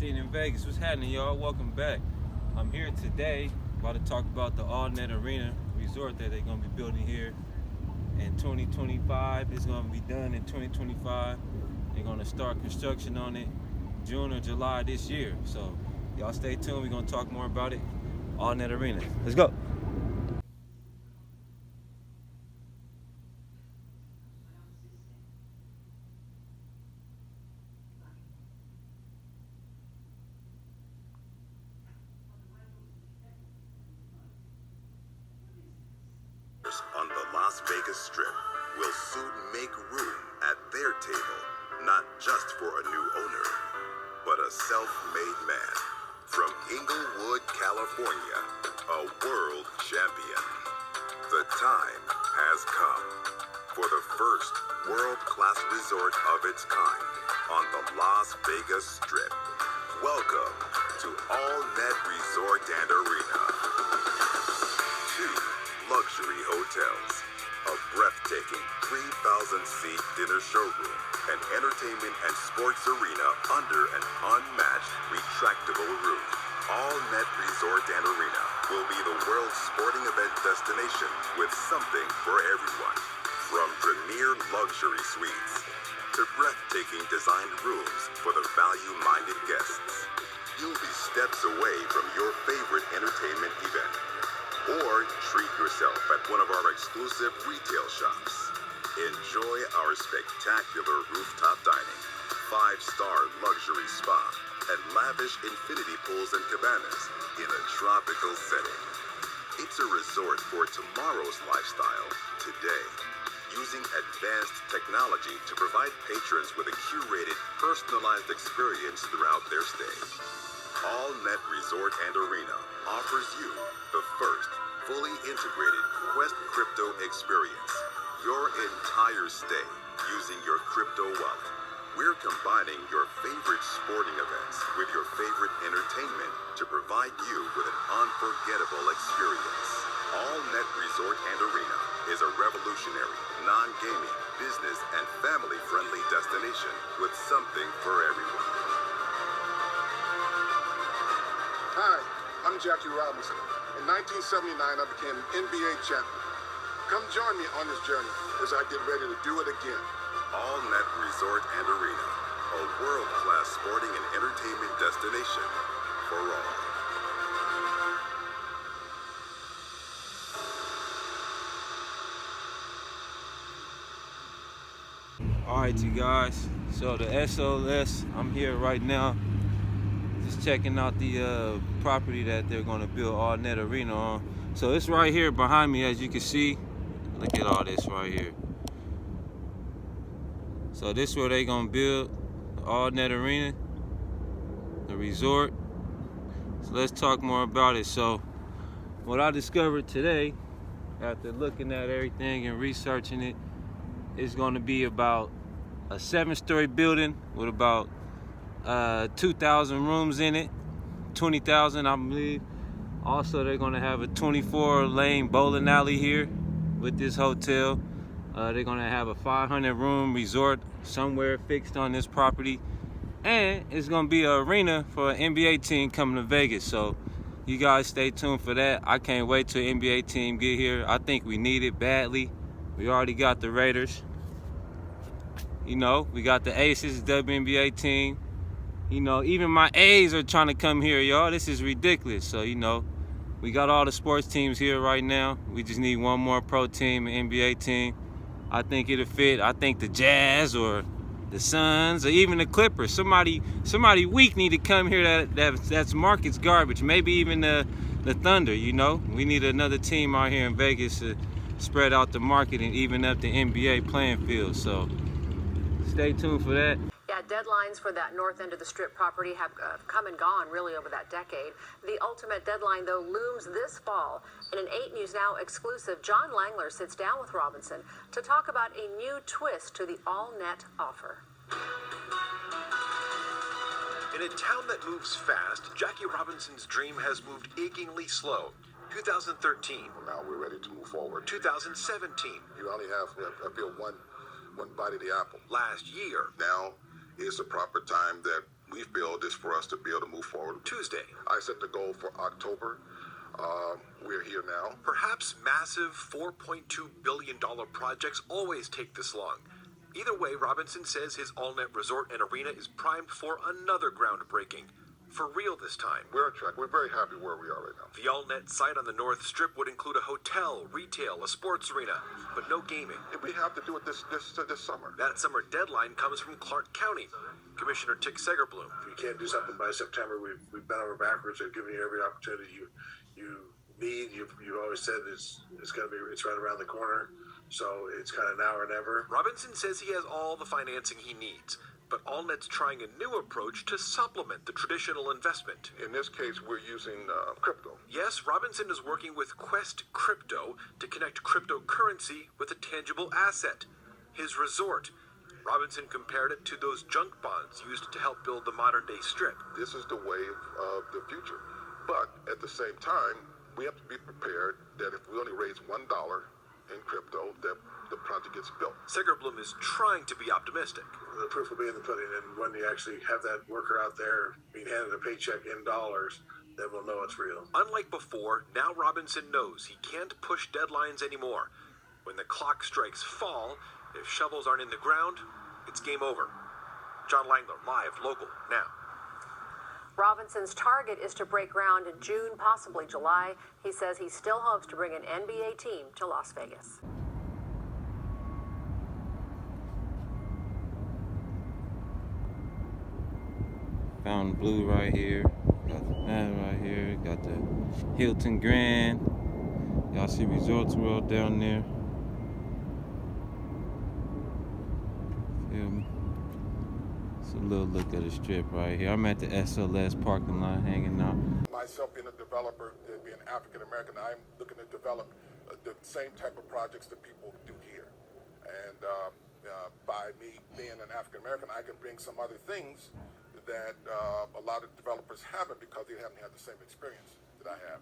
scene in Vegas. What's happening, y'all? Welcome back. I'm here today about to talk about the All-Net Arena resort that they're going to be building here in 2025. It's going to be done in 2025. They're going to start construction on it June or July this year. So y'all stay tuned. We're going to talk more about it. All-Net Arena. Let's go. On the Las Vegas Strip will soon make room at their table, not just for a new owner, but a self-made man from Inglewood, California, a world champion. The time has come for the first world-class resort of its kind on the Las Vegas Strip. Welcome to All-Net Resort and Arena. 2 luxury hotels, a breathtaking 3,000-seat dinner showroom, an entertainment and sports arena under an unmatched retractable roof. All-Net Resort and Arena will be the world's sporting event destination with something for everyone. From premier luxury suites to breathtaking designed rooms for the value-minded guests. You'll be steps away from your favorite entertainment event. Or treat yourself at one of our exclusive retail shops. Enjoy our spectacular rooftop dining, 5-star luxury spa, and lavish infinity pools and cabanas in a tropical setting. It's a resort for tomorrow's lifestyle today, using advanced technology to provide patrons with a curated, personalized experience throughout their stay. All-Net Resort and Arena offers you the first fully integrated Quest Crypto experience. Your entire stay using your crypto wallet. We're combining your favorite sporting events with your favorite entertainment to provide you with an unforgettable experience. All-Net Resort and Arena is a revolutionary, non-gaming, business, and family-friendly destination with something for everyone. Hi, I'm Jackie Robinson. In 1979, I became an NBA champion. Come join me on this journey as I get ready to do it again. All-Net Resort and Arena, a world-class sporting and entertainment destination for all. All right, you guys. So the SOS, I'm here right now. Just checking out the property that they're going to build All-Net Arena on. So it's right here behind me, as you can see. Look at all this right here. So this is where they're going to build All-Net Arena, the resort. So let's talk more about it. So what I discovered today, after looking at everything and researching it, is going to be about a 7-story building with about 2,000 rooms in it, 20,000 I believe. Also, they're gonna have a 24-lane bowling alley here with this hotel. They're gonna have a 500-room resort somewhere fixed on this property, and it's gonna be an arena for an NBA team coming to Vegas. So you guys stay tuned for that. I can't wait till NBA team get here. I think we need it badly. We already got the Raiders. You know, we got the Aces, WNBA team. You know, even my A's are trying to come here, y'all. This is ridiculous. So, you know, we got all the sports teams here right now. We just need one more pro team, an NBA team. I think it'll fit. I think the Jazz or the Suns or even the Clippers. Somebody weak need to come here that's market's garbage. Maybe even the Thunder, you know. We need another team out here in Vegas to spread out the market and even up the NBA playing field. So stay tuned for that. Yeah, deadlines for that north end of the Strip property have come and gone really over that decade. The ultimate deadline, though, looms this fall. In an 8 News Now exclusive, John Langler sits down with Robinson to talk about a new twist to the All-Net offer. In a town that moves fast, Jackie Robinson's dream has moved achingly slow. 2013. Now we're ready to move forward. 2017. You only have, I feel, one bite of the apple. Last year. Now is the proper time that we feel is for us to be able to move forward. Tuesday, I set the goal for October. We're here now. perhaps massive $4.2 billion projects always take this long. Either way, Robinson says his AllNet Resort and Arena is primed for another groundbreaking. For real this time. We're on track. We're very happy where we are right now. The AllNet site on the North Strip would include a hotel, retail, a sports arena, but no gaming. And we have to do it this summer. That summer deadline comes from Clark County. Commissioner Tick Segerblum. If you can't do something by September, we've bent over backwards and given you every opportunity you need. You've always said it's right around the corner, so it's kind of now or never. Robinson says he has all the financing he needs, but AllNet's trying a new approach to supplement the traditional investment. In this case, we're using crypto. Yes, Robinson is working with Quest Crypto to connect cryptocurrency with a tangible asset, his resort. Robinson compared it to those junk bonds used to help build the modern-day Strip. This is the wave of the future. But at the same time, we have to be prepared that if we only raise $1 in crypto, that the project gets built. Segerblum is trying to be optimistic. The proof will be in the pudding, and when you actually have that worker out there being handed a paycheck in dollars, then we'll know it's real. Unlike before, now Robinson knows he can't push deadlines anymore. When the clock strikes fall, if shovels aren't in the ground, it's game over. John Langler, live, local, now. Robinson's target is to break ground in June, possibly July. He says he still hopes to bring an NBA team to Las Vegas. Fountain Blue right here. Got the Mad right here. Got the Hilton Grand. Y'all see Resorts World down there. Feel me? It's a little look at the strip right here. I'm at the SLS parking lot hanging out. Myself being a developer, being African American, I'm looking to develop the same type of projects that people do here. And by me being an African American, I can bring some other things that a lot of developers haven't because they haven't had the same experience that I have.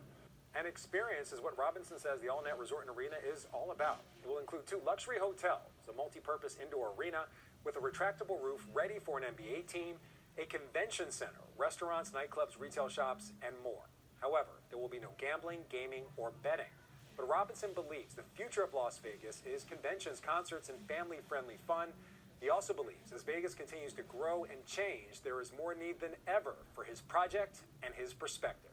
And experience is what Robinson says the AllNet Resort and Arena is all about. It will include 2 luxury hotels, a multi-purpose indoor arena with a retractable roof ready for an NBA team, a convention center, restaurants, nightclubs, retail shops, and more. However, there will be no gambling, gaming, or betting. But Robinson believes the future of Las Vegas is conventions, concerts, and family-friendly fun. He also believes as Vegas continues to grow and change, there is more need than ever for his project and his perspective.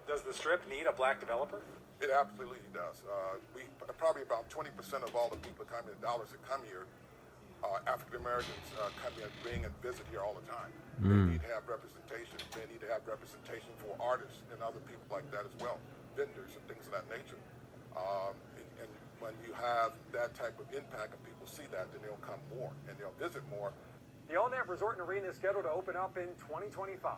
Does the Strip need a black developer? It absolutely does. We probably about 20% of all the people coming, the dollars that come here, African Americans come here, bring and visit here all the time. They need to have representation. They need to have representation for artists and other people like that as well, vendors and things of that nature. And when you have that type of impact and people see that, then they'll come more and they'll visit more. The AllNet Resort and Arena is scheduled to open up in 2025.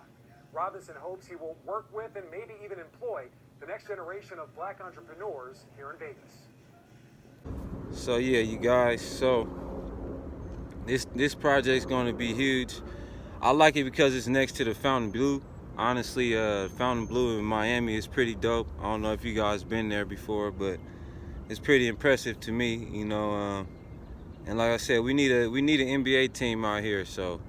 Robinson hopes he will work with and maybe even employ the next generation of black entrepreneurs here in Vegas. So yeah, you guys, so this project's going to be huge. I like it because it's next to the Fountain Blue. Honestly, Fountain Blue in Miami is pretty dope. I don't know if you guys been there before, but it's pretty impressive to me, you know. And like I said, we need an NBA team out here. So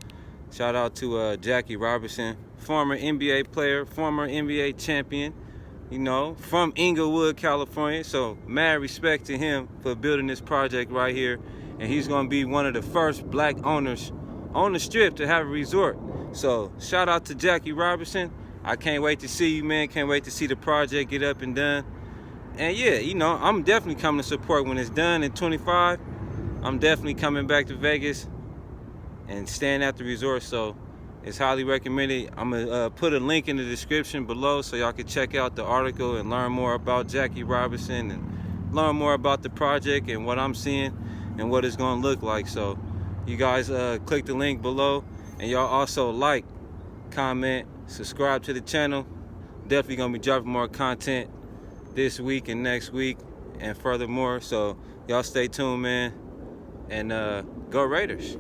shout out to Jackie Robinson, former NBA player, former NBA champion, you know, from Inglewood, California. So mad respect to him for building this project right here. And he's gonna be one of the first black owners on the Strip to have a resort. So shout out to Jackie Robinson. I can't wait to see you, man. Can't wait to see the project get up and done. And yeah, you know, I'm definitely coming to support when it's done in 25. I'm definitely coming back to Vegas and staying at the resort. So it's highly recommended. I'm gonna put a link in the description below so y'all can check out the article and learn more about Jackie Robinson and learn more about the project and what I'm seeing and what it's gonna look like. So you guys click the link below, and y'all also like, comment, subscribe to the channel. Definitely gonna be dropping more content this week and next week and furthermore. So y'all stay tuned, man, and go Raiders.